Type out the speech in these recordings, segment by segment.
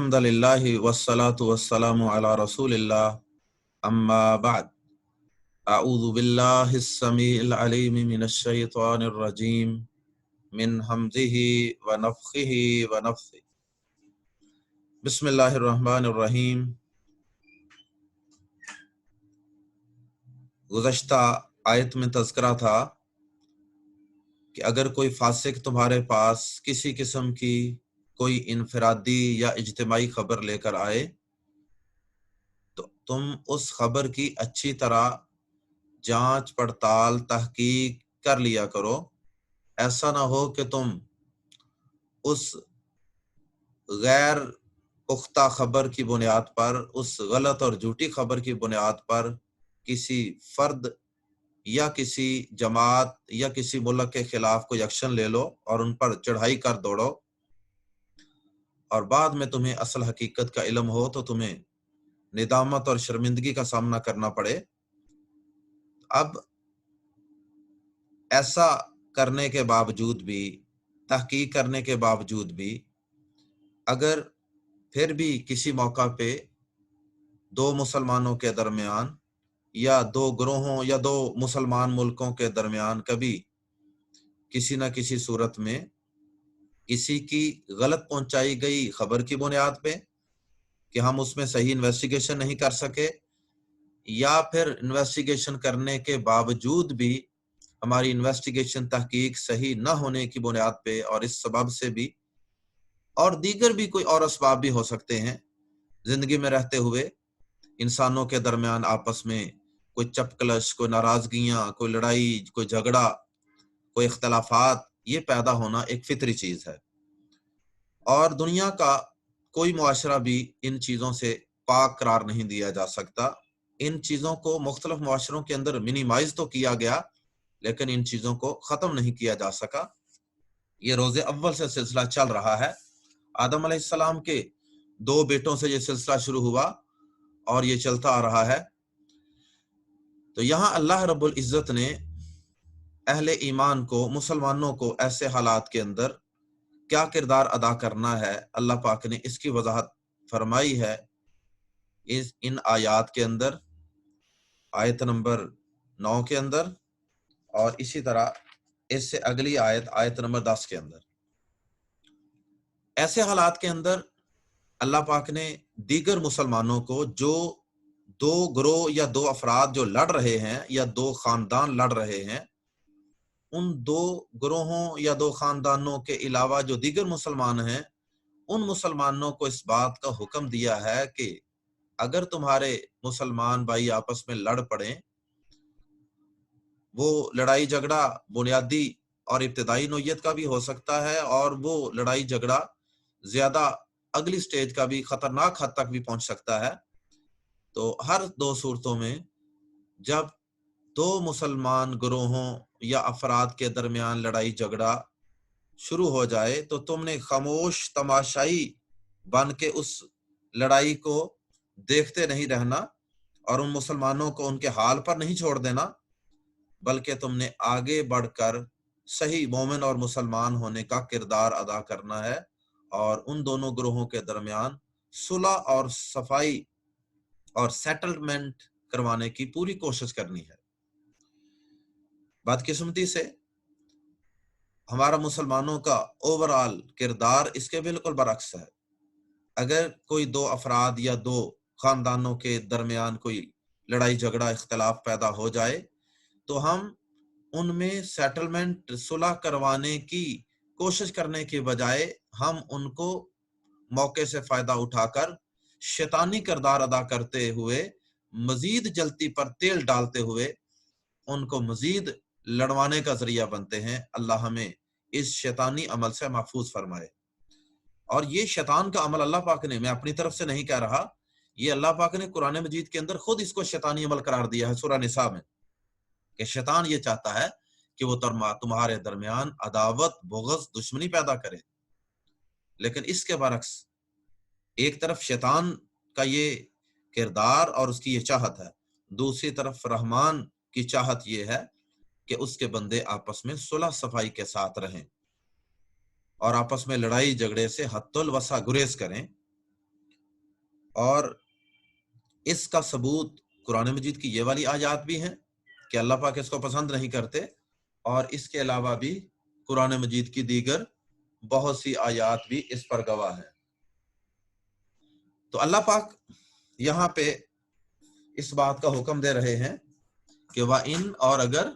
الحمدللہ والصلاة والسلام علی رسول اللہ اما بعد اعوذ باللہ السمیع العلیم من الشیطان الرجیم من حمزہ ونفخہ ونفثہ بسم اللہ الرحمن الرحیم۔ گزشتہ آیت میں تذکرہ تھا کہ اگر کوئی فاسق تمہارے پاس کسی قسم کی کوئی انفرادی یا اجتماعی خبر لے کر آئے تو تم اس خبر کی اچھی طرح جانچ پڑتال تحقیق کر لیا کرو۔ ایسا نہ ہو کہ تم اس غیر پختہ خبر کی بنیاد پر، اس غلط اور جھوٹی خبر کی بنیاد پر کسی فرد یا کسی جماعت یا کسی ملک کے خلاف کوئی ایکشن لے لو اور ان پر چڑھائی کر دوڑو، اور بعد میں تمہیں اصل حقیقت کا علم ہو تو تمہیں ندامت اور شرمندگی کا سامنا کرنا پڑے۔ اب ایسا کرنے کے باوجود بھی، تحقیق کرنے کے باوجود بھی، اگر پھر بھی کسی موقع پہ دو مسلمانوں کے درمیان یا دو گروہوں یا دو مسلمان ملکوں کے درمیان کبھی کسی نہ کسی صورت میں کسی کی غلط پہنچائی گئی خبر کی بنیاد پہ کہ ہم اس میں صحیح انویسٹیگیشن نہیں کر سکے، یا پھر انویسٹیگیشن کرنے کے باوجود بھی ہماری انویسٹیگیشن تحقیق صحیح نہ ہونے کی بنیاد پہ، اور اس سبب سے بھی، اور دیگر بھی کوئی اور اسباب بھی ہو سکتے ہیں، زندگی میں رہتے ہوئے انسانوں کے درمیان آپس میں کوئی چپکلش، کوئی ناراضگیاں، کوئی لڑائی، کوئی جھگڑا، کوئی اختلافات، یہ پیدا ہونا ایک فطری چیز ہے، اور دنیا کا کوئی معاشرہ بھی ان چیزوں سے پاک قرار نہیں دیا جا سکتا۔ ان چیزوں کو مختلف معاشروں کے اندر منیمائز تو کیا گیا، لیکن ان چیزوں کو ختم نہیں کیا جا سکا۔ یہ روز اول سے سلسلہ چل رہا ہے۔ آدم علیہ السلام کے دو بیٹوں سے یہ سلسلہ شروع ہوا اور یہ چلتا آ رہا ہے۔ تو یہاں اللہ رب العزت نے اہل ایمان کو، مسلمانوں کو ایسے حالات کے اندر کیا کردار ادا کرنا ہے، اللہ پاک نے اس کی وضاحت فرمائی ہے ان آیات کے اندر، آیت نمبر 9 کے اندر، اور اسی طرح اس سے اگلی آیت نمبر 10 کے اندر۔ ایسے حالات کے اندر اللہ پاک نے دیگر مسلمانوں کو، جو دو گروہ یا دو افراد جو لڑ رہے ہیں یا دو خاندان لڑ رہے ہیں، ان دو گروہوں یا دو خاندانوں کے علاوہ جو دیگر مسلمان ہیں، ان مسلمانوں کو اس بات کا حکم دیا ہے کہ اگر تمہارے مسلمان بھائی آپس میں لڑ پڑیں، وہ لڑائی جھگڑا بنیادی اور ابتدائی نوعیت کا بھی ہو سکتا ہے، اور وہ لڑائی جھگڑا زیادہ اگلی سٹیج کا بھی، خطرناک حد تک بھی پہنچ سکتا ہے۔ تو ہر دو صورتوں میں جب دو مسلمان گروہوں یا افراد کے درمیان لڑائی جھگڑا شروع ہو جائے تو تم نے خاموش تماشائی بن کے اس لڑائی کو دیکھتے نہیں رہنا، اور ان مسلمانوں کو ان کے حال پر نہیں چھوڑ دینا، بلکہ تم نے آگے بڑھ کر صحیح مومن اور مسلمان ہونے کا کردار ادا کرنا ہے، اور ان دونوں گروہوں کے درمیان صلح اور صفائی اور سیٹلمنٹ کروانے کی پوری کوشش کرنی ہے۔ بدقسمتی سے ہمارا مسلمانوں کا اوورال کردار اس کے بالکل برعکس ہے۔ اگر کوئی دو افراد یا دو خاندانوں کے درمیان کوئی لڑائی جھگڑا، اختلاف پیدا ہو جائے تو ہم ان میں سیٹلمنٹ، صلح کروانے کی کوشش کرنے کے بجائے ہم ان کو موقع سے فائدہ اٹھا کر شیطانی کردار ادا کرتے ہوئے، مزید جلتی پر تیل ڈالتے ہوئے ان کو مزید لڑوانے کا ذریعہ بنتے ہیں۔ اللہ ہمیں اس شیطانی عمل سے محفوظ فرمائے۔ اور یہ شیطان کا عمل اللہ پاک نے، میں اپنی طرف سے نہیں کہہ رہا، یہ اللہ پاک نے قرآن مجید کے اندر خود اس کو شیطانی عمل قرار دیا ہے سورہ نساء میں، کہ شیطان یہ چاہتا ہے کہ وہ تمہارے درمیان عداوت، بغض، دشمنی پیدا کرے۔ لیکن اس کے برعکس ایک طرف شیطان کا یہ کردار اور اس کی یہ چاہت ہے، دوسری طرف رحمان کی چاہت یہ ہے کہ اس کے بندے آپس میں صلح صفائی کے ساتھ رہیں اور آپس میں لڑائی جھگڑے سے حد الوسع گریز کریں۔ اور اس کا ثبوت قرآن مجید کی یہ والی آیات بھی ہیں کہ اللہ پاک اس کو پسند نہیں کرتے، اور اس کے علاوہ بھی قرآن مجید کی دیگر بہت سی آیات بھی اس پر گواہ ہیں۔ تو اللہ پاک یہاں پہ اس بات کا حکم دے رہے ہیں کہ وَإِن، اور اگر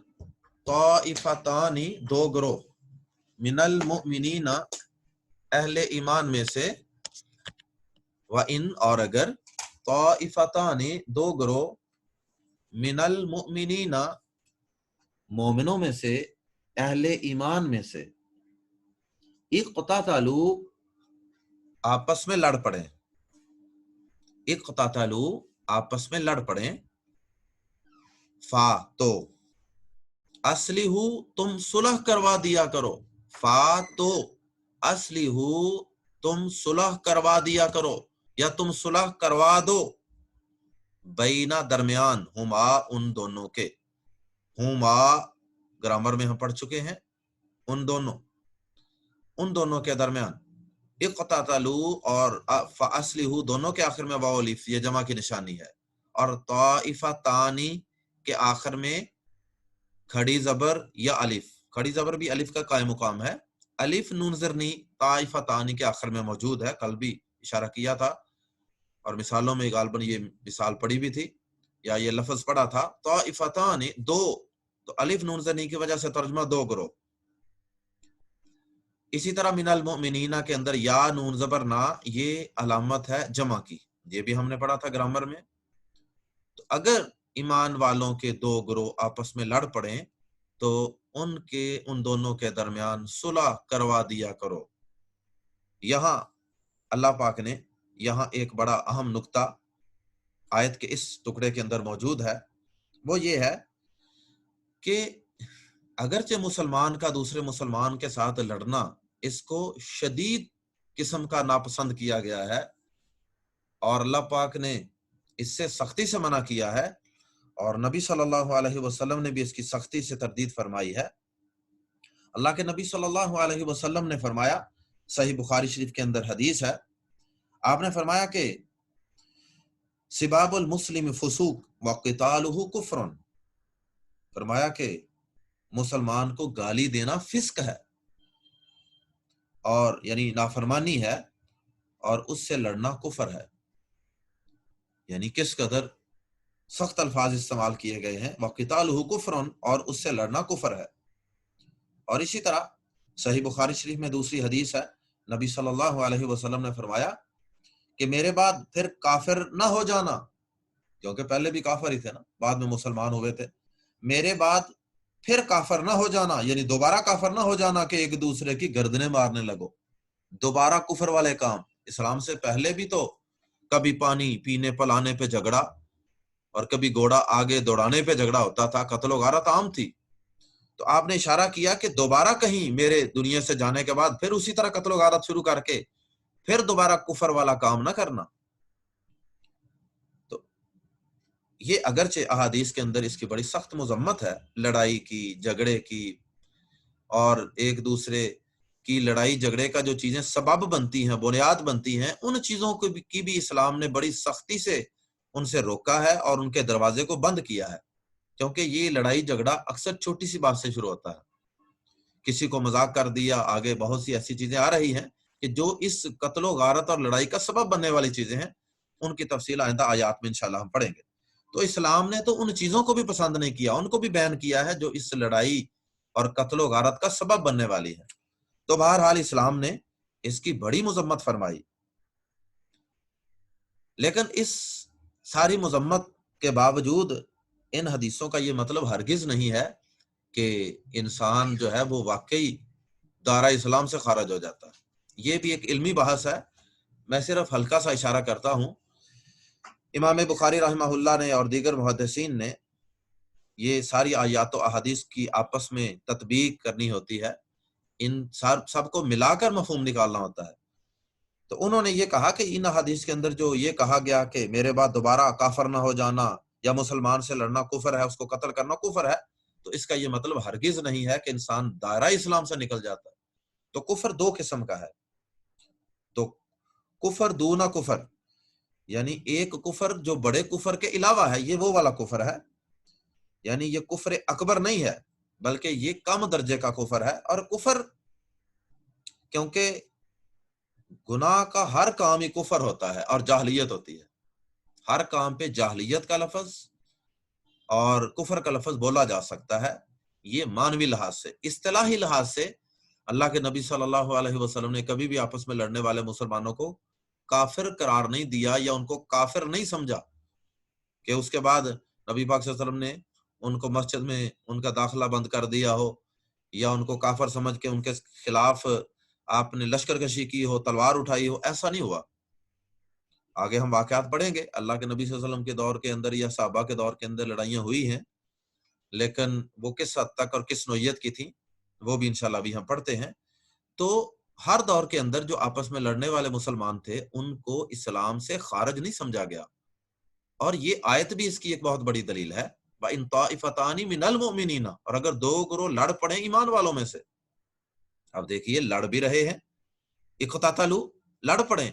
طائفتان، دو گروہ، من المؤمنین، اہل ایمان میں سے، وَإِن، اور اگر طائفتان، دو گروہ، من المؤمنین، مومنوں میں سے، اہل ایمان میں سے، اقتتلوا، آپس میں لڑ پڑیں، اقتتلوا، آپس میں لڑ پڑیں، فا، تو، اصلح، تم صلح کروا دیا کرو، فا، تو، اصلح، تم صلح کروا دیا کرو یا تم صلح کروا دو، بینا، درمیان، ہما، ان دونوں کے، ہما گرامر میں ہم پڑھ چکے ہیں، ان دونوں کے درمیان، اقتتلوا اور فاصلحوا دونوں کے آخر میں واو الف، یہ جمع کی نشانی ہے، اور طائفتانی کے آخر میں کھڑی زبر یا الف، کھڑی زبر بھی الف کا قائم مقام ہے، الف نون زرنی طائفتانی کے آخر میں موجود ہے، کل بھی اشارہ کیا تھا اور مثالوں میں غالباً یہ مثال پڑھی بھی تھی یا یہ لفظ پڑھا تھا، طائفتان، دو، تو الف نون زرنی کی وجہ سے ترجمہ دو گروہ۔ اسی طرح من المؤمنین کے اندر یا نون زبر نا، یہ علامت ہے جمع کی، یہ بھی ہم نے پڑھا تھا گرامر میں۔ تو اگر ایمان والوں کے دو گروہ آپس میں لڑ پڑیں تو ان دونوں کے درمیان صلح کروا دیا کرو۔ یہاں اللہ پاک نے یہاں ایک بڑا اہم نقطہ آیت کے اس ٹکڑے کے اندر موجود ہے، وہ یہ ہے کہ اگرچہ مسلمان کا دوسرے مسلمان کے ساتھ لڑنا اس کو شدید قسم کا ناپسند کیا گیا ہے، اور اللہ پاک نے اس سے سختی سے منع کیا ہے، اور نبی صلی اللہ علیہ وسلم نے بھی اس کی سختی سے تردید فرمائی ہے۔ اللہ کے نبی صلی اللہ علیہ وسلم نے فرمایا، صحیح بخاری شریف کے اندر حدیث ہے، آپ نے فرمایا کہ سباب المسلم فسوق وقتالہ کفر، فرمایا کہ مسلمان کو گالی دینا فسق ہے، اور یعنی نافرمانی ہے، اور اس سے لڑنا کفر ہے۔ یعنی کس قدر سخت الفاظ استعمال کیے گئے ہیں، وقتالہ کفر، اور اس سے لڑنا کفر ہے۔ اور اسی طرح صحیح بخاری شریف میں دوسری حدیث ہے، نبی صلی اللہ علیہ وسلم نے فرمایا کہ میرے بعد پھر کافر نہ ہو جانا، کیونکہ پہلے بھی کافر ہی تھے نا، بعد میں مسلمان ہوئے تھے، میرے بعد پھر کافر نہ ہو جانا، یعنی دوبارہ کافر نہ ہو جانا کہ ایک دوسرے کی گردنیں مارنے لگو، دوبارہ کفر والے کام۔ اسلام سے پہلے بھی تو کبھی پانی پینے پلانے پہ جھگڑا اور کبھی گھوڑا آگے دوڑانے پہ جھگڑا ہوتا تھا، قتل و غارت عام تھی۔ تو آپ نے اشارہ کیا کہ دوبارہ کہیں میرے دنیا سے جانے کے بعد پھر اسی طرح قتل و غارت شروع کر کے پھر دوبارہ کفر والا کام نہ کرنا۔ تو یہ اگرچہ احادیث کے اندر اس کی بڑی سخت مذمت ہے، لڑائی کی، جھگڑے کی، اور ایک دوسرے کی لڑائی جھگڑے کا جو چیزیں سبب بنتی ہیں، بنیاد بنتی ہیں، ان چیزوں کی بھی اسلام نے بڑی سختی سے ان سے روکا ہے اور ان کے دروازے کو بند کیا ہے، کیونکہ یہ لڑائی جھگڑا اکثر چھوٹی سی بات سے شروع ہوتا ہے، کسی کو مذاق کر دیا، آگے بہت سی ایسی چیزیں آ رہی ہیں کہ جو اس قتل و غارت اور لڑائی کا سبب بننے والی چیزیں ہیں، ان کی تفصیل آئندہ آیات میں انشاءاللہ ہم پڑھیں گے۔ تو اسلام نے تو ان چیزوں کو بھی پسند نہیں کیا، ان کو بھی بین کیا ہے جو اس لڑائی اور قتل و غارت کا سبب بننے والی ہے۔ تو بہرحال اسلام نے اس کی بڑی مذمت فرمائی، لیکن اس ساری مذمت کے باوجود ان حدیثوں کا یہ مطلب ہرگز نہیں ہے کہ انسان جو ہے وہ واقعی دائرہ اسلام سے خارج ہو جاتا ہے۔ یہ بھی ایک علمی بحث ہے، میں صرف ہلکا سا اشارہ کرتا ہوں۔ امام بخاری رحمہ اللہ نے اور دیگر محدثین نے یہ ساری آیات و احادیث کی آپس میں تطبیق کرنی ہوتی ہے، ان سب کو ملا کر مفہوم نکالنا ہوتا ہے۔ تو انہوں نے یہ کہا کہ ان احادیث کے اندر جو یہ کہا گیا کہ میرے بعد دوبارہ کافر نہ ہو جانا یا مسلمان سے لڑنا کفر ہے، اس کو قتل کرنا کفر ہے، تو اس کا یہ مطلب ہرگز نہیں ہے کہ انسان دائرہ اسلام سے نکل جاتا ہے۔ تو کفر دو قسم کا ہے، تو کفر دون کفر، یعنی ایک کفر جو بڑے کفر کے علاوہ ہے، یہ وہ والا کفر ہے، یعنی یہ کفر اکبر نہیں ہے بلکہ یہ کم درجے کا کفر ہے۔ اور کفر، کیونکہ گناہ کا ہر کام ہی کفر ہوتا ہے اور جاہلیت ہوتی ہے، ہر کام پہ جاہلیت کا لفظ اور کفر کا لفظ بولا جا سکتا ہے، یہ مانوی لحاظ سے۔ اصطلاحی لحاظ سے اللہ کے نبی صلی اللہ علیہ وسلم نے کبھی بھی آپس میں لڑنے والے مسلمانوں کو کافر قرار نہیں دیا یا ان کو کافر نہیں سمجھا کہ اس کے بعد نبی پاک صلی اللہ علیہ وسلم نے ان کو مسجد میں ان کا داخلہ بند کر دیا ہو یا ان کو کافر سمجھ کے ان کے خلاف آپ نے لشکر کشی کی ہو، تلوار اٹھائی ہو، ایسا نہیں ہوا۔ آگے ہم واقعات پڑھیں گے، اللہ کے نبی صلی اللہ علیہ وسلم کے دور کے اندر یا صحابہ کے دور کے اندر لڑائیاں ہوئی ہیں، لیکن وہ کس حد تک اور کس نوعیت کی تھیں وہ بھی انشاءاللہ ابھی ہم پڑھتے ہیں۔ تو ہر دور کے اندر جو آپس میں لڑنے والے مسلمان تھے ان کو اسلام سے خارج نہیں سمجھا گیا، اور یہ آیت بھی اس کی ایک بہت بڑی دلیل ہے۔ وَإِن طَائِفَتَانِ مِنَ الْمُؤْمِنِينَ، اور اگر دو گروہ لڑ پڑیں ایمان والوں میں سے، اب دیکھیے لڑ بھی رہے ہیں، اقتتلوا، لڑ پڑیں،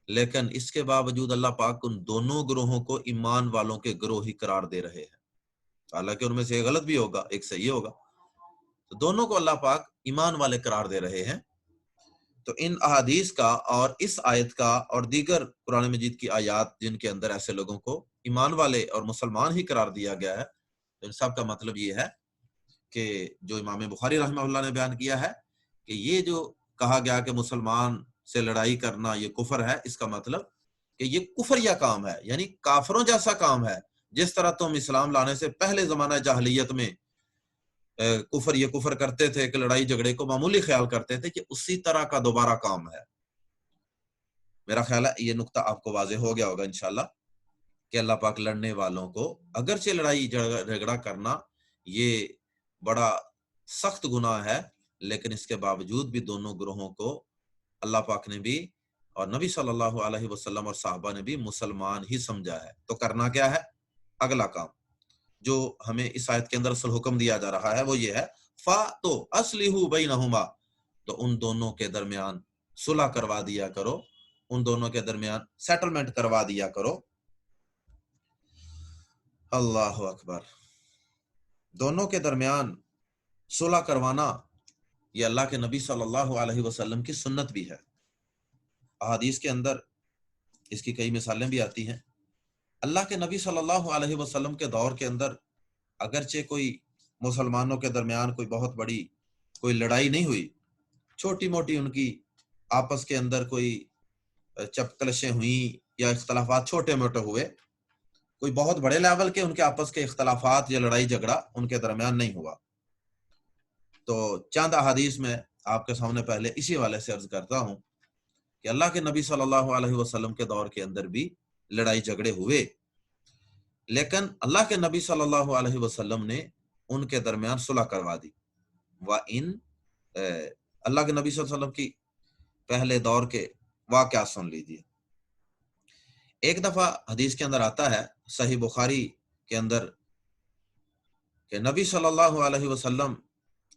لیکن اس کے باوجود اللہ پاک ان دونوں گروہوں کو ایمان والوں کے گروہ ہی قرار دے رہے ہیں، حالانکہ ان میں سے ایک غلط بھی ہوگا ایک صحیح ہوگا، تو دونوں کو اللہ پاک ایمان والے قرار دے رہے ہیں۔ تو ان احادیث کا اور اس آیت کا اور دیگر قرآن مجید کی آیات جن کے اندر ایسے لوگوں کو ایمان والے اور مسلمان ہی قرار دیا گیا ہے، تو ان سب کا مطلب یہ ہے کہ جو امام بخاری رحمہ اللہ نے بیان کیا ہے کہ یہ جو کہا گیا کہ مسلمان سے لڑائی کرنا یہ کفر ہے، اس کا مطلب کہ یہ کفریہ کام ہے، یعنی کافروں جیسا کام ہے۔ جس طرح تم اسلام لانے سے پہلے زمانہ جاہلیت میں یہ کفر کرتے تھے کہ لڑائی جھگڑے کو معمولی خیال کرتے تھے، کہ اسی طرح کا دوبارہ کام ہے۔ میرا خیال ہے یہ نقطہ آپ کو واضح ہو گیا ہوگا انشاءاللہ کہ اللہ پاک لڑنے والوں کو، اگرچہ لڑائی جھگڑا کرنا یہ بڑا سخت گناہ ہے، لیکن اس کے باوجود بھی دونوں گروہوں کو اللہ پاک نے بھی اور نبی صلی اللہ علیہ وسلم اور صحابہ نے بھی مسلمان ہی سمجھا ہے۔ تو کرنا کیا ہے؟ اگلا کام جو ہمیں اس آیت کے اندر اصل حکم دیا جا رہا ہے وہ یہ ہے، فَاتُوا أَصْلِحُوا بَيْنَهُمَا، تو ان دونوں کے درمیان صلح کروا دیا کرو، ان دونوں کے درمیان سیٹلمنٹ کروا دیا کرو۔ اللہ اکبر، دونوں کے درمیان صلح کروانا یہ اللہ کے نبی صلی اللہ علیہ وسلم کی سنت بھی ہے۔ احادیث کے اندر اس کی کئی مثالیں بھی آتی ہیں۔ اللہ کے نبی صلی اللہ علیہ وسلم کے دور کے اندر اگرچہ کوئی مسلمانوں کے درمیان کوئی بہت بڑی کوئی لڑائی نہیں ہوئی، چھوٹی موٹی ان کی آپس کے اندر کوئی چپکلشیں ہوئیں یا اختلافات چھوٹے موٹے ہوئے، کوئی بہت بڑے لیول کے ان کے آپس کے اختلافات یا لڑائی جھگڑا ان کے درمیان نہیں ہوا۔ تو چند احادیث میں آپ کے سامنے پہلے اسی والے سے عرض کرتا ہوں کہ اللہ کے نبی صلی اللہ علیہ وسلم کے دور کے اندر بھی لڑائی جھگڑے ہوئے، لیکن اللہ کے نبی صلی اللہ علیہ وسلم نے ان کے درمیان صلح کروا دی۔ وَإِن اللہ کے نبی صلی اللہ علیہ وسلم کی پہلے دور کے واقعات سن لیجیے۔ ایک دفعہ حدیث کے اندر آتا ہے صحیح بخاری کے اندر کہ نبی صلی اللہ علیہ وسلم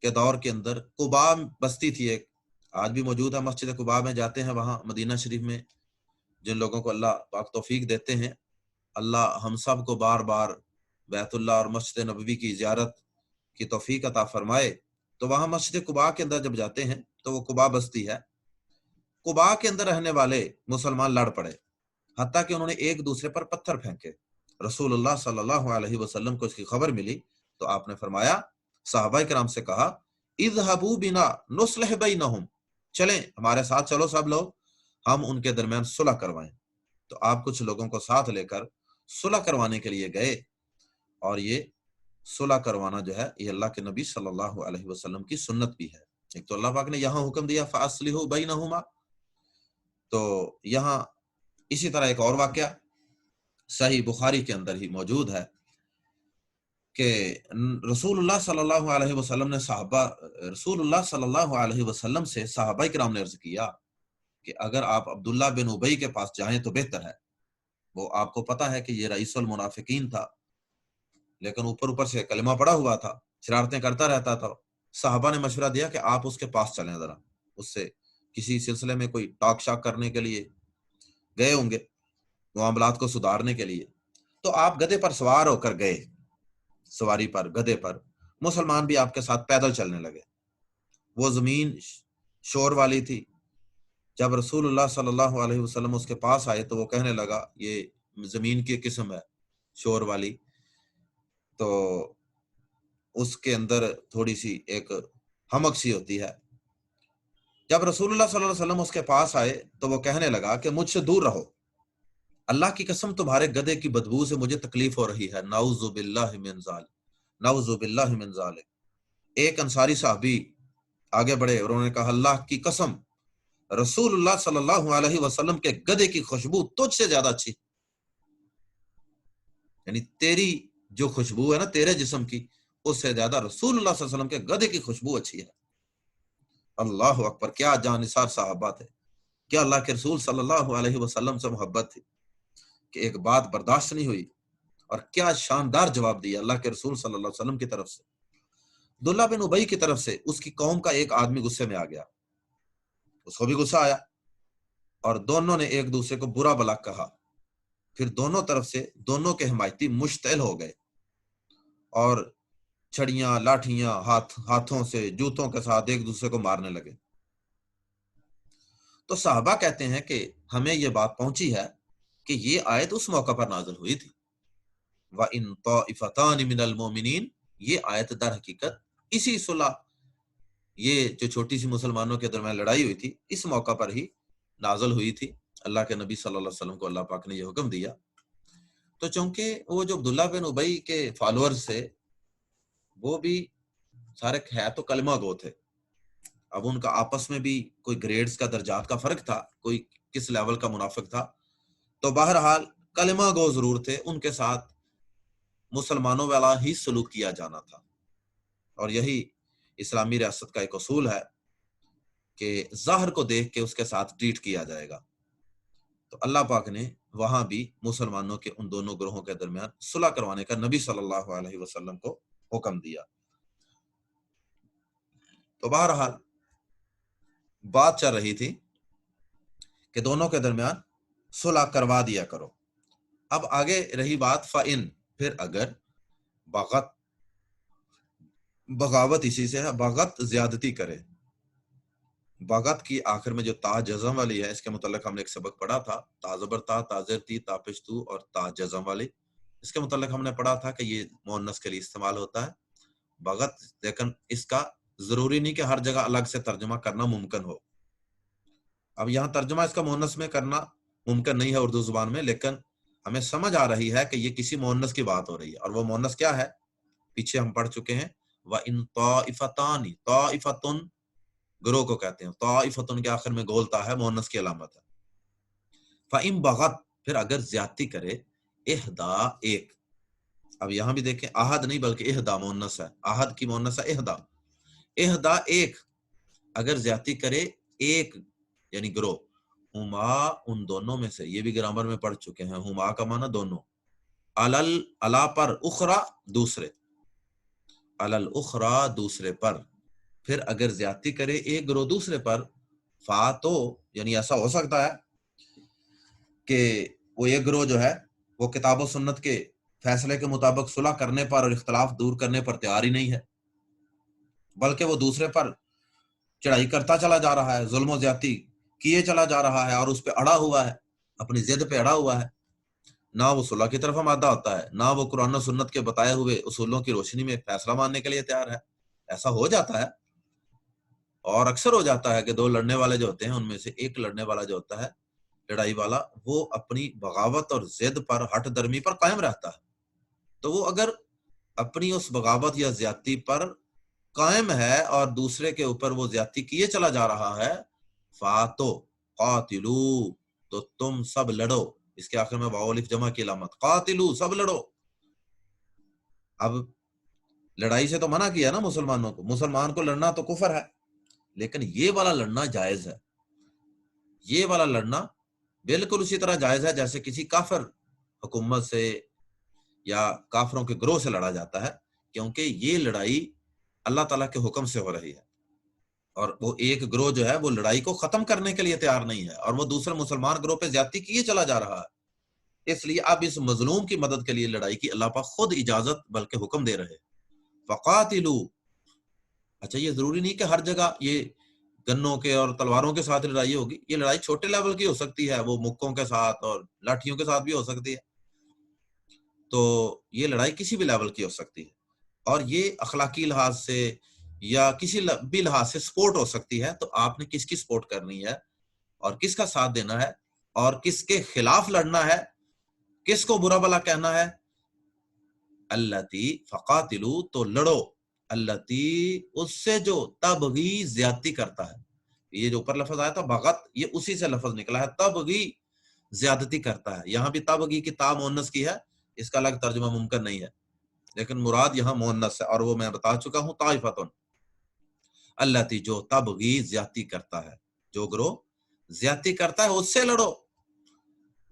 کے دور کے اندر قباء بستی تھی ایک، آج بھی موجود ہے، مسجد قباء میں جاتے ہیں، وہاں مدینہ شریف میں جن لوگوں کو اللہ پاک توفیق دیتے ہیں، اللہ ہم سب کو بار بار بیت اللہ اور مسجد نبوی کی زیارت کی توفیق عطا فرمائے۔ تو وہاں مسجد قباء کے اندر جب جاتے ہیں تو وہ قباء بستی ہے، قباء کے اندر رہنے والے مسلمان لڑ پڑے، حتیٰ کہ انہوں نے ایک دوسرے پر پتھر پھینکے۔ رسول اللہ صلی اللہ علیہ وسلم کو اس کی خبر ملی تو آپ نے فرمایا، صحابہ کرام سے کہا، اذهبوا بنا نصلح بینہم، چلیں ہمارے ساتھ چلو سب لوگ، ہم ان کے درمیان صلح کروائیں۔ تو آپ کچھ لوگوں کو ساتھ لے کر صلح کروانے کے لیے گئے، اور یہ صلح کروانا جو ہے یہ اللہ کے نبی صلی اللہ علیہ وسلم کی سنت بھی ہے۔ ایک تو اللہ پاک نے یہاں حکم دیا فَأَصْلِحُوا بَيْنَهُمَا، تو یہاں اسی طرح ایک اور واقعہ صحیح بخاری کے اندر ہی موجود ہے کہ رسول اللہ صلی اللہ علیہ وسلم نے رسول اللہ صلی اللہ علیہ وسلم سے صحابہ کرام نے عرض کیا کہ اگر آپ عبداللہ بن ابی کے پاس جائیں تو بہتر ہے۔ وہ آپ کو پتا ہے کہ یہ رئیس المنافقین تھا، لیکن اوپر سے کلمہ پڑا ہوا تھا، شرارتیں کرتا رہتا تھا۔ صحابہ نے مشورہ دیا کہ آپ اس کے پاس چلیں، ذرا اس سے کسی سلسلے میں کوئی ٹاک شاک کرنے کے لیے گئے ہوں گے۔ معاملات کو سدھارنے کے لیے، تو آپ گدھے پر سوار ہو کر گئے، سواری پر، گدھے پر، مسلمان بھی آپ کے ساتھ پیدل چلنے لگے۔ وہ زمین شور والی تھی۔ جب رسول اللہ صلی اللہ علیہ وسلم اس کے پاس آئے تو وہ کہنے لگا یہ زمین کی قسم ہے شور والی، تو اس کے اندر تھوڑی سی ایک ہمک سی ہوتی ہے۔ جب رسول اللہ صلی اللہ علیہ وسلم اس کے پاس آئے تو وہ کہنے لگا کہ مجھ سے دور رہو، اللہ کی قسم تمہارے گدھے کی بدبو سے مجھے تکلیف ہو رہی ہے، نعوذ باللہ من ذالک، نعوذ باللہ من ذالک۔ ایک انصاری صحابی آگے بڑھے اور انہوں نے کہا اللہ کی قسم رسول اللہ صلی اللہ علیہ وسلم کے گدھے کی خوشبو تجھ سے زیادہ اچھی، یعنی تیری جو خوشبو ہے نا تیرے جسم کی، اس سے زیادہ رسول اللہ صلی اللہ علیہ وسلم کے گدھے کی خوشبو اچھی ہے۔ اللہ اکبر، کیا جانثار صحابہ تھے، کیا اللہ کے رسول صلی اللہ علیہ وسلم سے محبت تھی کہ ایک بات برداشت نہیں ہوئی، اور کیا شاندار جواب دیا اللہ کے رسول صلی اللہ علیہ وسلم کی طرف سے۔ عبداللہ بن ابی کی طرف سے اس کی قوم کا ایک آدمی غصے میں آ گیا، اس کو بھی غصہ آیا اور دونوں نے ایک دوسرے کو برا بھلا کہا۔ پھر دونوں طرف سے دونوں کے حمایتی مشتعل ہو گئے اور چھڑیاں، لاٹھیاں، ہاتھوں سے، جوتوں کے ساتھ ایک دوسرے کو مارنے لگے۔ تو صحابہ کہتے ہیں کہ ہمیں یہ بات پہنچی ہے کہ یہ آیت اس موقع پر نازل ہوئی تھی، وَإِن طَائِفَتَانِ مِنَ الْمُؤْمِنِينَ، یہ آیت در حقیقت اسی صلح، یہ جو چھوٹی سی مسلمانوں کے درمیان لڑائی ہوئی تھی اس موقع پر ہی نازل ہوئی تھی۔ اللہ کے نبی صلی اللہ علیہ وسلم کو اللہ پاک نے یہ حکم دیا۔ تو چونکہ وہ جو عبداللہ بن ابی کے فالوورز تھے وہ بھی سارے ہے تو کلمہ گو تھے، اب ان کا آپس میں بھی کوئی گریڈز کا، درجات کا فرق تھا، کوئی کس لیول کا منافق تھا، تو بہرحال کلمہ گو ضرور تھے، ان کے ساتھ مسلمانوں والا ہی سلوک کیا جانا تھا۔ اور یہی اسلامی ریاست کا ایک اصول ہے کہ ظاہر کو دیکھ کے اس کے ساتھ ٹریٹ کیا جائے گا۔ تو اللہ پاک نے وہاں بھی مسلمانوں کے ان دونوں گروہوں کے درمیان صلح کروانے کا نبی صلی اللہ علیہ وسلم کو حکم دیا۔ تو بہرحال بات چل رہی تھی کہ دونوں کے درمیان صلح کروا دیا کرو۔ اب آگے رہی بات فَإِن، پھر اگر بغاوت اسی سے ہے، بغت زیادتی کرے۔ بغت کی آخر میں جو تا جزم والی ہے اس کے متعلق ہم نے ایک سبق پڑھا تھا، تا زبر تا، تا زیر تی، تا پیش تو اور تا جزم والی، اس کے متعلق ہم نے پڑھا تھا کہ یہ مؤنث کے لیے استعمال ہوتا ہے بغت، لیکن اس کا ضروری نہیں کہ ہر جگہ الگ سے ترجمہ کرنا ممکن ہو۔ اب یہاں ترجمہ اس کا مؤنث میں کرنا ممکن نہیں ہے اردو زبان میں، لیکن ہمیں سمجھ آ رہی ہے کہ یہ کسی مؤنث کی بات ہو رہی ہے، اور وہ مؤنث کیا ہے پیچھے ہم پڑھ چکے ہیں، وَإِن طَائِفَتَانِ، طَائِفَةٌ گروہ کو کہتے ہیں، طَائِفَةٌ کے آخر میں گولتا ہے، مؤنث کی علامت ہے۔ فَإِن بَغَت، پھر اگر زیادتی کرے، احدا ایک، اب یہاں بھی دیکھیں احد نہیں بلکہ احدا مؤنث ہے، احد کی مؤنث ہے احدا، احدا ایک، اگر زیادتی کرے ایک یعنی گروہ، ہما ان دونوں میں سے، یہ بھی گرامر میں پڑھ چکے ہیں، ہما کا معنی دونوں، علا پر، اخرى دوسرے، علل اخرى دوسرے پر، پھر اگر زیادتی کرے ایک گروہ دوسرے پر، فاتو یعنی ایسا ہو سکتا ہے کہ وہ ایک گروہ جو ہے وہ کتاب و سنت کے فیصلے کے مطابق صلح کرنے پر اور اختلاف دور کرنے پر تیار ہی نہیں ہے، بلکہ وہ دوسرے پر چڑھائی کرتا چلا جا رہا ہے، ظلم و زیادتی کیے چلا جا رہا ہے اور اس پہ اڑا ہوا ہے، اپنی ضد پہ اڑا ہوا ہے، نہ وہ صلح کی طرف آمادہ ہوتا ہے، نہ وہ قرآن و سنت کے بتائے ہوئے اصولوں کی روشنی میں فیصلہ ماننے کے لیے تیار ہے۔ ایسا ہو جاتا ہے اور اکثر ہو جاتا ہے کہ دو لڑنے والے جو ہوتے ہیں ان میں سے ایک لڑنے والا جو ہوتا ہے، لڑائی والا، وہ اپنی بغاوت اور ضد پر، ہٹ درمی پر قائم رہتا ہے، تو وہ اگر اپنی اس بغاوت یا زیادتی پر قائم ہے اور دوسرے کے اوپر وہ زیادتی کیے چلا جا رہا ہے، فاتو قاتلو، تو تم سب لڑو، اس کے آخر میں واو الف جمع کی علامت، قاتلو سب لڑو۔ اب لڑائی سے تو منع کیا نا مسلمانوں کو، مسلمان کو لڑنا تو کفر ہے، لیکن یہ والا لڑنا جائز ہے، یہ والا لڑنا بالکل اسی طرح جائز ہے جیسے کسی کافر حکومت سے یا کافروں کے گروہ سے لڑا جاتا ہے، کیونکہ یہ لڑائی اللہ تعالیٰ کے حکم سے ہو رہی ہے، اور وہ ایک گروہ جو ہے وہ لڑائی کو ختم کرنے کے لیے تیار نہیں ہے اور وہ دوسرے مسلمان گروہ پہ زیادتی کیے چلا جا رہا ہے، اس لیے اب اس مظلوم کی مدد کے لیے لڑائی کی اللہ پاک خود اجازت بلکہ حکم دے رہے. فقاتلو، اچھا یہ ضروری نہیں کہ ہر جگہ یہ گنوں کے اور تلواروں کے ساتھ لڑائی ہوگی، یہ لڑائی چھوٹے لیول کی ہو سکتی ہے، وہ مکوں کے ساتھ اور لاٹھیوں کے ساتھ بھی ہو سکتی ہے. تو یہ لڑائی کسی بھی لیول کی ہو سکتی ہے، اور یہ اخلاقی لحاظ سے یا کسی بھی لحاظ سے سپورٹ ہو سکتی ہے. تو آپ نے کس کی سپورٹ کرنی ہے اور کس کا ساتھ دینا ہے اور کس کے خلاف لڑنا ہے، کس کو برا بھلا کہنا ہے. التی فقاتلو، تو لڑو، التی اس سے جو تبغی زیادتی کرتا ہے. یہ جو اوپر لفظ آیا تھا بغت، یہ اسی سے لفظ نکلا ہے، تبغی زیادتی کرتا ہے. یہاں بھی تبغی کی تا مؤنث کی ہے، اس کا الگ ترجمہ ممکن نہیں ہے، لیکن مراد یہاں مؤنث ہے، اور وہ میں بتا چکا ہوں طائفتن، التی جو تبغی زیادتی کرتا ہے، جو گروہ زیادتی کرتا ہے اس سے لڑو.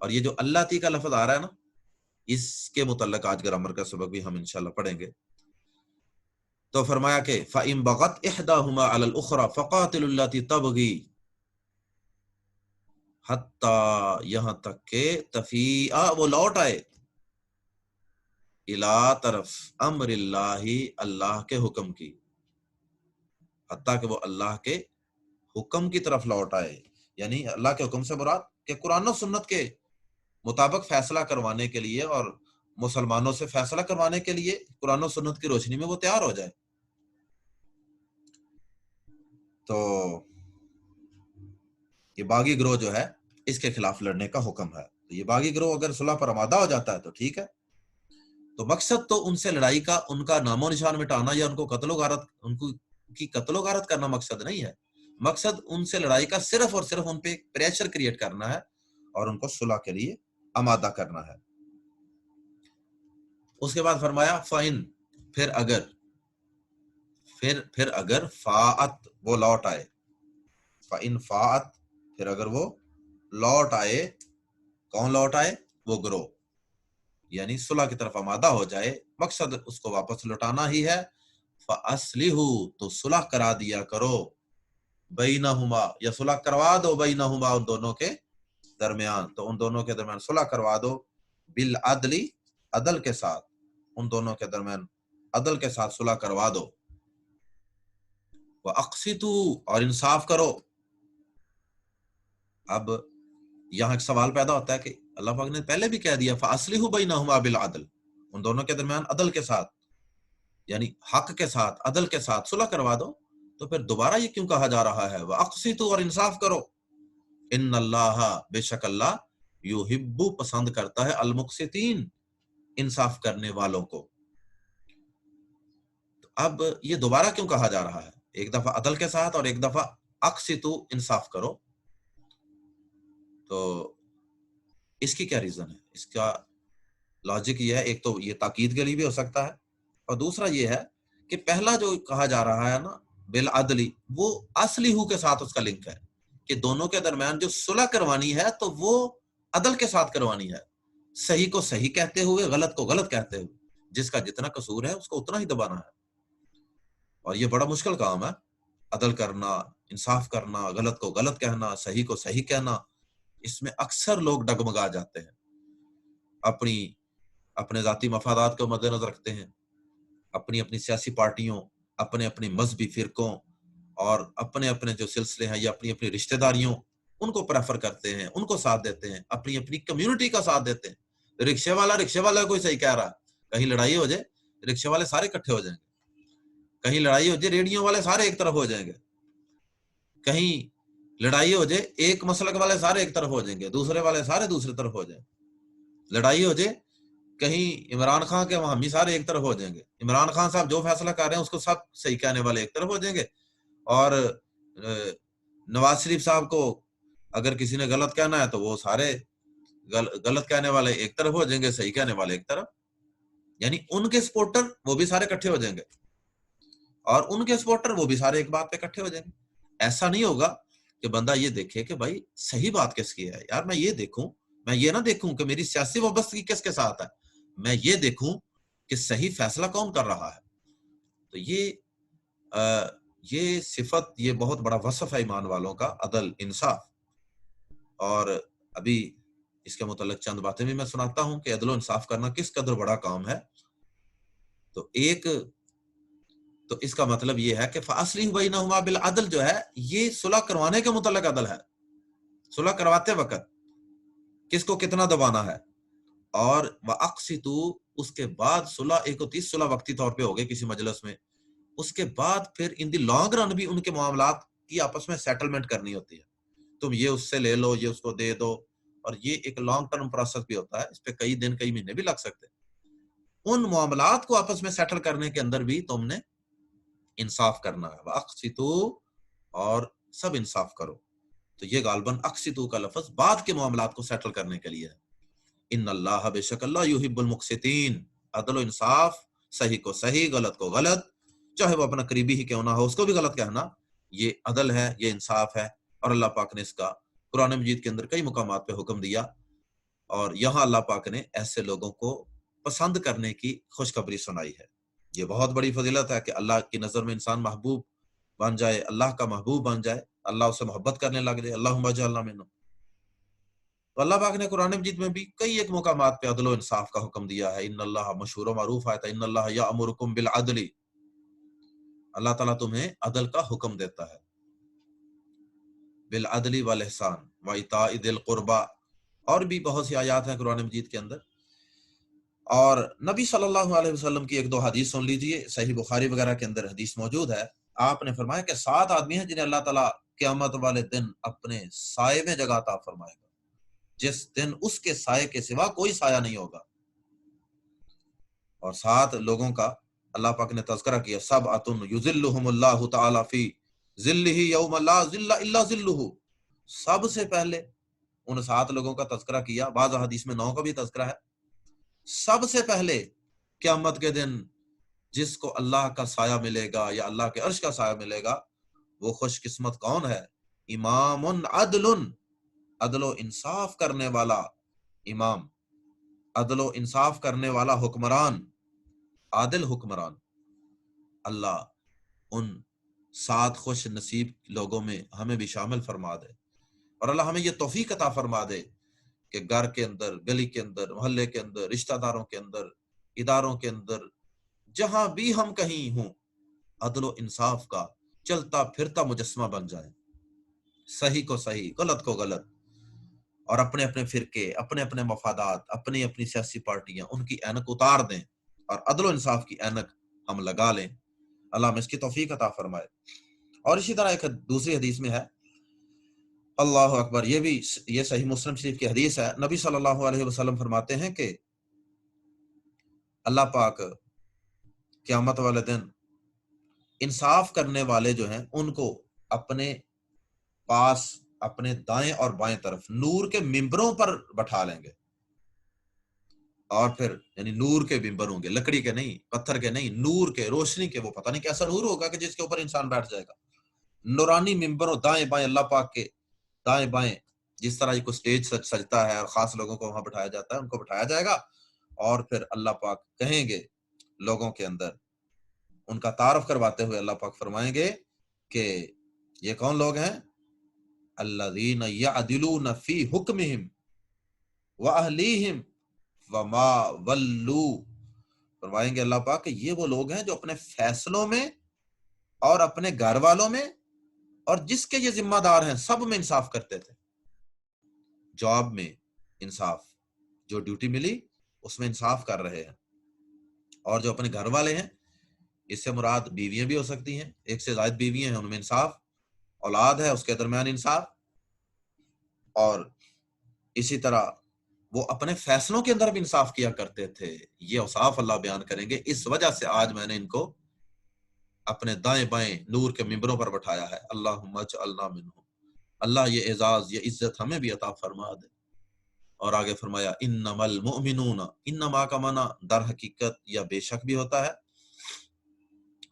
اور یہ جو اللہ تی کا لفظ آ رہا ہے نا، اس کے متعلق آج گرامر کا سبق بھی ہم انشاءاللہ پڑھیں گے. تو فرمایا کہ فَإِن بَغَتْ إِحْدَاهُمَا عَلَى الْأُخْرَى فَقَاتِلُوا الَّتِي تَبْغِي حَتَّى، یہاں تک کہ تفیعہ، وہ لوٹ آئے، اِلَى طرف، امر اللہ، اللہ کے حکم کی، حتیٰ کہ وہ اللہ کے حکم کی طرف لوٹ آئے. یعنی اللہ کے حکم سے مراد کہ قرآن و سنت کے مطابق فیصلہ کروانے کے لیے اور مسلمانوں سے فیصلہ کروانے کے لیے قرآن و سنت کی روشنی میں وہ تیار ہو جائے. تو یہ باغی گروہ جو ہے اس کے خلاف لڑنے کا حکم ہے. تو یہ باغی گروہ اگر صلح پر آمادہ ہو جاتا ہے تو ٹھیک ہے. تو مقصد تو ان سے لڑائی کا، ان کا نام و نشان مٹانا یا ان کو قتل و غارت، ان کی قتل و غارت کرنا مقصد نہیں ہے. مقصد ان سے لڑائی کا صرف اور صرف ان پہ پریشر کریٹ کرنا ہے اور ان کو صلح کے لیے آمادہ کرنا ہے. اس کے بعد فرمایا فَإِن، پھر اگر فاعت، وہ لوٹ آئے، فَإِن فاعت، پھر اگر وہ لوٹ آئے. کون لوٹ آئے؟ وہ گروہ، یعنی صلح کی طرف آمادہ ہو جائے، مقصد اس کو واپس لوٹانا ہی ہے. فَأَصْلِحُوا، تو صلح کرا دیا کرو، بینہما، یا صلح کروا دو، بینہما، ان دونوں کے درمیان، تو ان دونوں کے درمیان صلح کروا دو، بالعدل، عدل کے ساتھ، ان دونوں کے درمیان عدل کے ساتھ صلح کروا دو. وَأَقْسِطُوا، اور انصاف کرو. اب یہاں ایک سوال پیدا ہوتا ہے کہ اللہ پاک نے پہلے بھی کہہ دیا فَأَصْلِحُوا بَيْنَهُمَا بِالْعَدْلِ، ان دونوں کے درمیان عدل کے ساتھ، یعنی حق کے ساتھ، عدل کے ساتھ صلح کروا دو. تو پھر دوبارہ یہ کیوں کہا جا رہا ہے وَأَقْسِطُوا، اور انصاف کرو. ان اللہ، بے شک اللہ، یحب، پسند کرتا ہے، المقسطین، انصاف کرنے والوں کو. تو اب یہ دوبارہ کیوں کہا جا رہا ہے؟ ایک دفعہ عدل کے ساتھ اور ایک دفعہ اقسطوا، انصاف کرو. تو اس کی کیا ریزن ہے؟ اس کا لاجک یہ ہے، ایک تو یہ تاکید کے لیے بھی ہو سکتا ہے، اور دوسرا یہ ہے کہ پہلا جو کہا جا رہا ہے نا بالعدلی، وہ اصلی ہو کے ساتھ اس کا لنک ہے کہ دونوں کے درمیان جو صلح کروانی ہے تو وہ عدل کے ساتھ کروانی ہے، صحیح کو صحیح کہتے ہوئے، غلط کو غلط کہتے ہوئے. جس کا جتنا قصور ہے اس کو اتنا ہی دبانا ہے، اور یہ بڑا مشکل کام ہے، عدل کرنا، انصاف کرنا، غلط کو غلط کہنا، صحیح کو صحیح کہنا. اس میں اکثر لوگ ڈگمگا جاتے ہیں، اپنے ذاتی مفادات کو مد نظر رکھتے ہیں، اپنی سیاسی پارٹیوں، اپنے مذہبی فرقوں اور اپنے جو سلسلے ہیں یا اپنی رشتہ داریوں، ان کو پریفر کرتے ہیں، ان کو ساتھ دیتے ہیں، اپنی کمیونٹی کا ساتھ دیتے ہیں. رکشے والا کوئی صحیح کہہ رہا ہے، کہیں لڑائی ہو جائے رکشے والے سارے اکٹھے ہو جائیں گے، کہیں لڑائی ہو جائے ریڈیو والے سارے ایک طرف ہو جائیں گے، کہیں لڑائی ہو جائے ایک مسلک والے سارے ایک طرف ہو جائیں گے، دوسرے والے سارے دوسری طرف ہو جائیں. لڑائی ہو جائے کہیں عمران خان کے وہاں سارے ایک طرف ہو جائیں گے، عمران خان صاحب جو فیصلہ کر رہے ہیں اس کو سب صحیح کہنے والے ایک طرف ہو جائیں گے، اور نواز شریف صاحب کو اگر کسی نے غلط کہنا ہے تو وہ سارے غلط کہنے والے ایک طرف ہو جائیں گے، صحیح کہنے والے ایک طرف. یعنی ان کے سپورٹر وہ بھی سارے اکٹھے ہو جائیں گے، اور ان کے سپورٹر وہ بھی سارے ایک بات پہ اکٹھے ہو جائیں گے. ایسا نہیں ہوگا کہ بندہ یہ دیکھے کہ بھائی صحیح بات کس کی ہے، یار میں یہ دیکھوں، میں یہ نہ دیکھوں کہ میری سیاسی وابستگی کس کے ساتھ ہے، میں یہ دیکھوں کہ صحیح فیصلہ کون کر رہا ہے. تو یہ صفت، یہ بہت بڑا وصف ہے ایمان والوں کا، عدل، انصاف. اور ابھی اس کے متعلق چند باتیں بھی میں سناتا ہوں کہ عدل و انصاف کرنا کس قدر بڑا کام ہے. تو اس کا مطلب یہ ہے کہ فَأَصْلِحُوا بَيْنَهُمَا بِالْعَدْلِ جو ہے یہ صلح کروانے کے متعلق عدل ہے. صلح کرواتے وقت کس کو کتنا دبانا ہے. اور وَأَقْسِطُوا اس کے بعد صلح ایک ہوتی صلح وقتی طور پہ ہوگی کسی مجلس میں، اس کے بعد پھر ان دی لانگ رن بھی ان کے معاملات کی آپس میں سیٹلمنٹ کرنی ہوتی ہے. تم یہ اس سے لے لو، یہ اس کو دے دو، اور یہ ایک لانگ ٹرم پروسیس بھی ہوتا ہے، اس پہ کئی دن کئی مہینے بھی لگ سکتے ہیں. ان معاملات کو آپس میں سیٹل کرنے کے اندر بھی تم نے انصاف کرنا ہے. وَأَقْسِطُوا اور سب انصاف کرو. تو یہ غالباً اقسطو کا لفظ بعد کے معاملات کو سیٹل کرنے کے لیے ہے. ان اللہ بے شک اللہ یحب المقسطین، عدل و انصاف، صحیح کو صحیح غلط کو غلط، چاہے وہ اپنا قریبی ہی کیوں نہ ہو اس کو بھی غلط کہنا، یہ عدل ہے، یہ انصاف ہے. اور اللہ پاک نے اس کا قرآن مجید کے اندر کئی مقامات پہ حکم دیا، اور یہاں اللہ پاک نے ایسے لوگوں کو پسند کرنے کی خوشخبری سنائی ہے. یہ بہت بڑی فضیلت ہے کہ اللہ کی نظر میں انسان محبوب بن جائے، اللہ کا محبوب بن جائے، اللہ اسے محبت کرنے لگ جائے. اللہم اجعلنا منہم. تو اللہ پاک نے قرآن مجید میں بھی کئی ایک مقامات پہ عدل و انصاف کا حکم دیا ہے. ان اللہ مشہور و معروف آیا تھا، ان اللہ یأمرکم بالعدل، اللہ تعالیٰ تمہیں عدل کا حکم دیتا ہے. بالعدل والاحسان وایتاء ذی القربى، اور بھی بہت سی آیات ہیں قرآن مجید کے اندر. اور نبی صلی اللہ علیہ وسلم کی ایک دو حدیث سن لیجئے، صحیح بخاری وغیرہ کے اندر حدیث موجود ہے. آپ نے فرمایا کہ 7 آدمی ہیں جنہیں اللہ تعالیٰ قیامت والے دن اپنے سائے میں جگہ عطا فرمائے گا، جس دن اس کے سائے کے سوا کوئی سایہ نہیں ہوگا. اور 7 لوگوں کا اللہ پاک نے تذکرہ کیا، سبعۃ یظلھم اللہ تعالی فی ظلہ یوم لا ظل الا ظلہ. سب سے پہلے ان 7 لوگوں کا تذکرہ کیا، بعض حدیث میں 9 کا بھی تذکرہ ہے. سب سے پہلے قیامت کے دن جس کو اللہ کا سایہ ملے گا یا اللہ کے عرش کا سایہ ملے گا، وہ خوش قسمت کون ہے؟ امام عدل، عدل و انصاف کرنے والا امام، عدل و انصاف کرنے والا حکمران، عادل حکمران. اللہ ان 7 خوش نصیب لوگوں میں ہمیں بھی شامل فرما دے، اور اللہ ہمیں یہ توفیق عطا فرما دے کہ گھر کے اندر، گلی کے اندر، محلے کے اندر، رشتہ داروں کے اندر، اداروں کے اندر، جہاں بھی ہم کہیں ہوں، عدل و انصاف کا چلتا پھرتا مجسمہ بن جائے، صحیح کو صحیح، غلط کو غلط. اور اپنے اپنے فرقے، اپنے اپنے مفادات، اپنی اپنی سیاسی پارٹیاں، ان کی اینک اتار دیں اور عدل و انصاف کی اینک ہم لگا لیں. اللہ ہمیں اس کی توفیق عطا فرمائے. اور اسی طرح ایک دوسری حدیث میں ہے، اللہ اکبر، یہ صحیح مسلم شریف کی حدیث ہے. نبی صلی اللہ علیہ وسلم فرماتے ہیں کہ اللہ پاک قیامت والے دن انصاف کرنے والے جو ہیں ان کو اپنے پاس، اپنے دائیں اور بائیں طرف نور کے ممبروں پر بٹھا لیں گے. اور پھر یعنی نور کے ممبر ہوں گے، لکڑی کے نہیں، پتھر کے نہیں، نور کے، روشنی کے. وہ پتہ نہیں کیسا نور ہوگا کہ جس کے اوپر انسان بیٹھ جائے گا. نورانی ممبروں دائیں بائیں، اللہ پاک کے دائیں بائیں، جس طرح یہ کوئی سٹیج سجتا ہے اور خاص لوگوں کو وہاں بٹھایا جاتا ہے، ان کو بٹھایا جائے گا. اور پھر اللہ پاک کہیں گے لوگوں کے اندر، ان کا تعارف کرواتے ہوئے اللہ پاک فرمائیں گے کہ یہ کون لوگ ہیں؟ الذین یعدلون فی حکمہم واہلیہم وما ولوا. فرمائیں گے اللہ پاک کہ یہ وہ لوگ ہیں جو اپنے فیصلوں میں اور اپنے گھر والوں میں اور جس کے یہ ذمہ دار ہیں سب میں انصاف کرتے تھے. جاب میں انصاف، جو ڈیوٹی ملی اس میں انصاف کر رہے ہیں. اور جو اپنے گھر والے ہیں، اس سے مراد بیویاں بھی ہو سکتی ہیں، ایک سے زائد بیویاں ہیں، ان میں انصاف. اولاد ہے اس کے درمیان انصاف. اور اسی طرح وہ اپنے فیصلوں کے اندر بھی انصاف کیا کرتے تھے. یہ اوصاف اللہ بیان کریں گے، اس وجہ سے آج میں نے ان کو اپنے دائیں بائیں نور کے ممبروں پر بٹھایا ہے. اللہم اجعلنا منہم. اللہ یہ اعزاز، یہ عزت ہمیں بھی عطا فرما دے. اور آگے فرمایا انما المؤمنون، انما کا معنی در حقیقت یا بے شک بھی ہوتا ہے،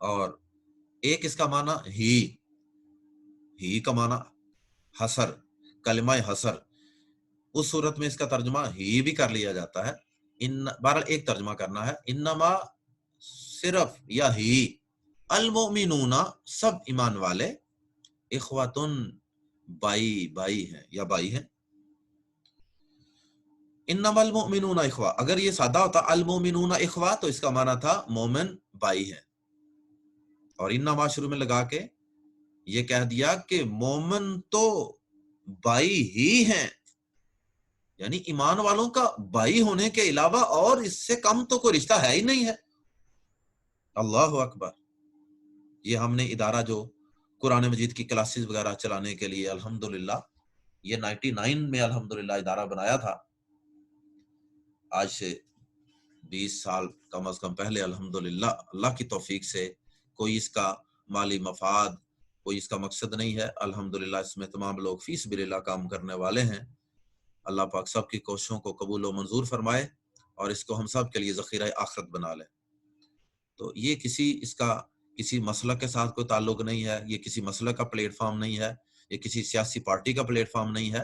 اور ایک اس کا معنی ہی کا معنی حصر، کلمہ حصر. اس صورت میں اس کا ترجمہ ہی بھی کر لیا جاتا ہے. بہرحال ایک ترجمہ کرنا ہے، انما صرف یا ہی، المؤمنون سب ایمان والے، اخواتن بائی ہیں یا بائی ہیں. انما المؤمنون اخوا، اگر یہ سادہ ہوتا المؤمنون اخوا تو اس کا معنی تھا مومن بھائی ہیں، اور انما شروع میں لگا کے یہ کہہ دیا کہ مومن تو بھائی ہی ہیں، یعنی ایمان والوں کا بھائی ہونے کے علاوہ اور اس سے کم تو کوئی رشتہ ہے ہی نہیں ہے۔ اللہ اکبر۔ یہ ہم نے ادارہ جو قرآن مجید کی کلاسز وغیرہ چلانے کے لیے الحمدللہ یہ 99 میں الحمدللہ ادارہ بنایا تھا، آج سے 20 سال کم از کم پہلے الحمدللہ اللہ کی توفیق سے، کوئی اس کا مالی مفاد، کوئی اس کا مقصد نہیں ہے، الحمدللہ اس میں تمام لوگ فی سبیل اللہ کام کرنے والے ہیں۔ اللہ پاک سب کی کوششوں کو قبول و منظور فرمائے اور اس کو ہم سب کے لیے ذخیرہ آخرت بنا لے۔ تو یہ اس کا کسی مسلک کے ساتھ کوئی تعلق نہیں ہے، یہ کسی مسلک کا پلیٹ فارم نہیں ہے، یہ کسی سیاسی پارٹی کا پلیٹ فارم نہیں ہے،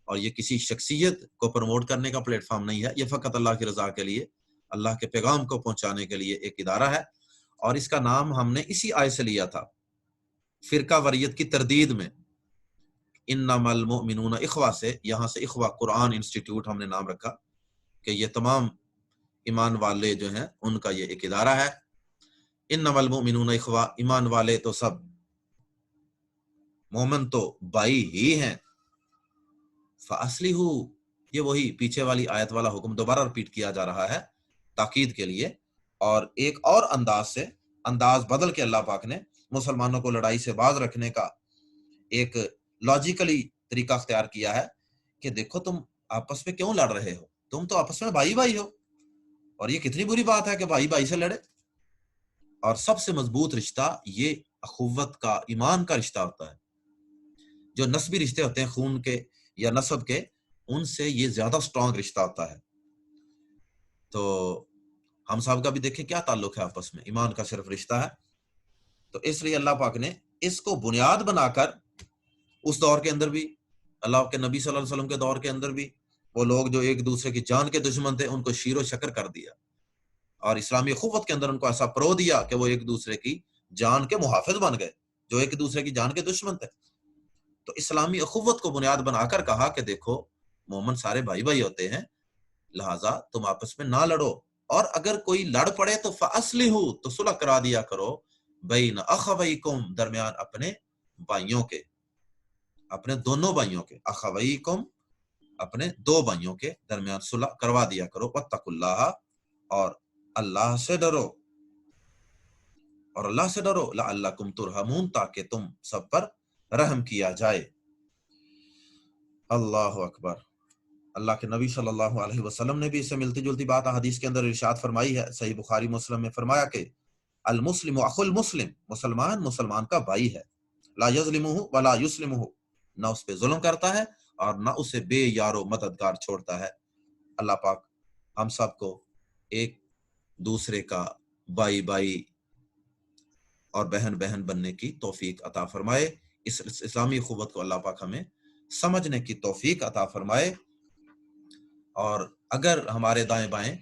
اور یہ کسی شخصیت کو پروموٹ کرنے کا پلیٹ فارم نہیں ہے، یہ فقط اللہ کی رضا کے لیے، اللہ کے پیغام کو پہنچانے کے لیے ایک ادارہ ہے، اور اس کا نام ہم نے اسی آیت سے لیا تھا، فرقہ واریت کی تردید میں، انما المؤمنون اخوہ سے، یہاں سے اخوہ قرآن انسٹیٹیوٹ ہم نے نام رکھا کہ یہ تمام ایمان والے جو ہیں ان کا یہ ایک ادارہ ہے۔ انما المؤمنون اخوہ، ایمان والے تو سب، مومن تو بھائی ہی ہیں۔ فَأَصْلِحُوا، یہ وہی پیچھے والی آیت والا حکم دوبارہ ریپیٹ کیا جا رہا ہے تاکید کے لیے، اور ایک اور انداز بدل کے اللہ پاک نے مسلمانوں کو لڑائی سے باز رکھنے کا ایک لاجیکلی طریقہ اختیار کیا ہے کہ دیکھو تم آپس میں کیوں لڑ رہے ہو، تم تو آپس میں بھائی بھائی ہو، اور یہ کتنی بری بات ہے کہ بھائی بھائی سے لڑے۔ اور سب سے مضبوط رشتہ یہ اخوت کا، ایمان کا رشتہ ہوتا ہے۔ جو نسبی رشتے ہوتے ہیں خون کے یا نسب کے، ان سے یہ زیادہ سٹرونگ رشتہ ہوتا ہے۔ تو ہم صاحب کا بھی دیکھیں کیا تعلق ہے آپس میں، ایمان کا صرف رشتہ ہے۔ تو اس لیے اللہ پاک نے اس کو بنیاد بنا کر اس دور کے اندر بھی، اللہ کے نبی صلی اللہ علیہ وسلم کے دور کے اندر بھی، وہ لوگ جو ایک دوسرے کی جان کے دشمن تھے ان کو شیر و شکر کر دیا، اور اسلامی اخوت کے اندر ان کو ایسا پرو دیا کہ وہ ایک دوسرے کی جان کے محافظ بن گئے جو ایک دوسرے کی جان کے دشمن تھے۔ تو اسلامی اخوت کو بنیاد بنا کر کہا کہ دیکھو مومن سارے بھائی بھائی ہوتے ہیں، لہٰذا تم آپس میں نہ لڑو، اور اگر کوئی لڑ پڑے تو فَأَصْلِحُوا، تو صلح کرا دیا کرو، بین اخویکم، درمیان اپنے بھائیوں کے، اپنے دونوں بھائیوں کے، اخویکم اپنے دو بھائیوں کے درمیان صلح کروا دیا کرو، واتقوا اللہ، اور اللہ سے ڈرو، اور اللہ سے ڈرو، لعلکم ترحمون، تاکہ تم سب پر رحم کیا جائے۔ اللہ اکبر۔ اللہ کے نبی صلی اللہ علیہ وسلم نے بھی اس سے ملتی جلتی بات حدیث کے اندر ارشاد فرمائی ہے، صحیح بخاری مسلم میں فرمایا کہ المسلم اخو المسلم، مسلمان مسلمان کا بھائی ہے، لا یظلمہ ولا یسلمہ، نہ اس پہ ظلم کرتا ہے اور نہ اسے بے یار و مددگار چھوڑتا ہے۔ اللہ پاک ہم سب کو ایک دوسرے کا بھائی بھائی اور بہن بہن بننے کی توفیق عطا فرمائے، اس اسلامی اخوت کو اللہ پاک ہمیں سمجھنے کی توفیق عطا فرمائے، اور اگر ہمارے دائیں بائیں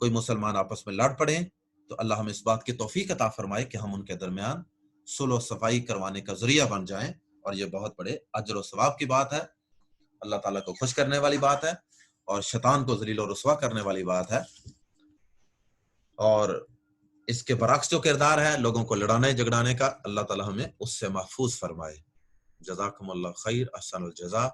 کوئی مسلمان آپس میں لڑ پڑیں تو اللہ ہمیں اس بات کی توفیق عطا فرمائے کہ ہم ان کے درمیان صلح و صفائی کروانے کا ذریعہ بن جائیں، اور یہ بہت بڑے اجر و ثواب کی بات ہے، اللہ تعالیٰ کو خوش کرنے والی بات ہے، اور شیطان کو ذلیل و رسوا کرنے والی بات ہے۔ اور اس کے برعکس جو کردار ہے لوگوں کو لڑانے جھگڑانے کا، اللہ تعالیٰ ہمیں اس سے محفوظ فرمائے۔ جزاکم اللہ خیر، احسن الجزا۔